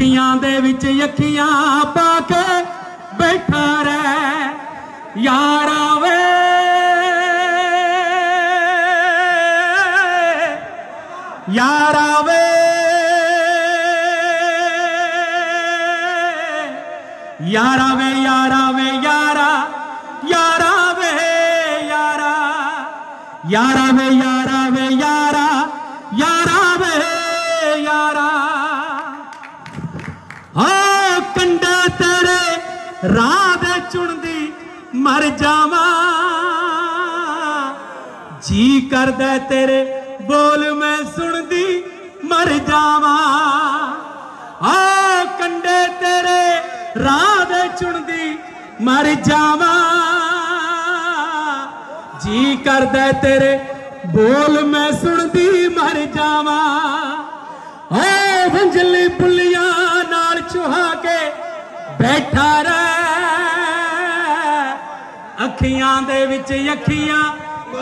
अखियां दे विच अखियां पाके बैठा रह यारा वे यारा वे यारा वे यारा वे यारा यारा वे यारा यारा वे यारा वे यारा यारा वे यारा हाँ कंडे तेरे राह दे चुनदी मर जावा जी करदा तेरे बोल मैं सुनदी मर जावा हाँ कंडे तेरे राह दे चुनदी मर जावा जी करदा तेरे बोल मैं सुनदी मर जावा ओ वंजली बुलियां नाल चुहा के बैठा रह अखियां दे विच अखियां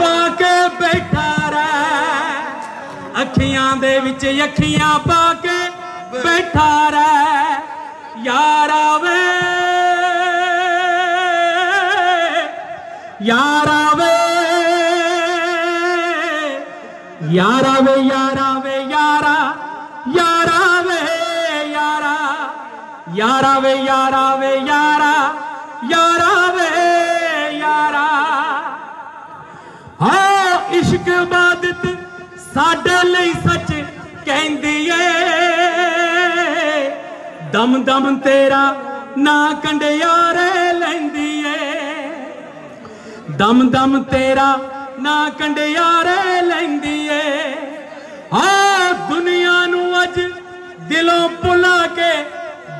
पाके बैठा रह अखियां दे विच अखियां पाके बैठा रह यारा वे यारा वे यारा वे यारा वे यारा यारा वे यारा यारा वे यारा वे यारा यारा वे यारा हाँ इश्क इबादत साडे लई सच कहंदी ऐ दम दम तेरा ना कंडियारे लैंदी ऐ दम दम तेरा ना कंडियारे लैंदी ऐ हाँ दुनिया नू अज दिलों भुला के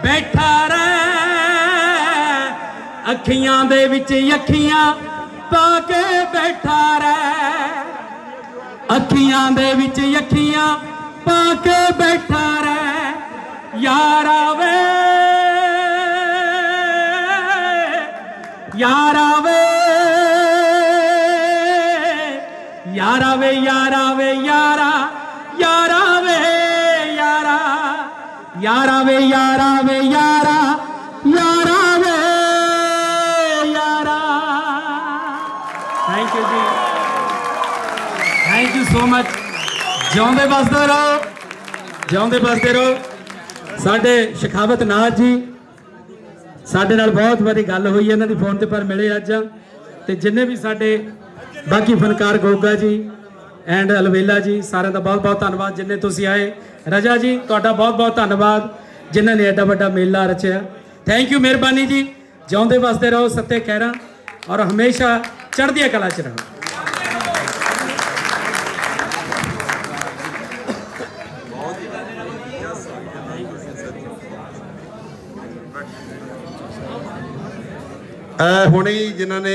बैठा रह अखियां दे विच अखियां पाके बैठा रह अखियां दे विच अखियां पाके बैठा रह यारा वे यारा वे यारा वे यारा वे यारा यारा वे यारा यारा वे यारा वे यारा यारा वे यारा थैंक यू जी थैंक यू सो मच जिउंदे बसदे रहो जिउंदे बसदे रहो साडे शखावत नाथ जी साडे नाल बहुत वारी गल हुई इन्हां दी फोन ते पर मिले अज ते जिन्ने भी साडे बाकी फनकार गोगा जी एंड अलवेला जी सारे का बहुत बहुत धन्यवाद जिन्हें तुसी आए रजा जी तुहाडा बहुत बहुत धन्यवाद जिन्हों ने एडा वड्डा मेला रचिया थैंक यू मेहरबानी जी जिउंदे वसदे रहो सत्ते खैरा और हमेशा चढ़दी कला च रहो। हुणे जिन्होंने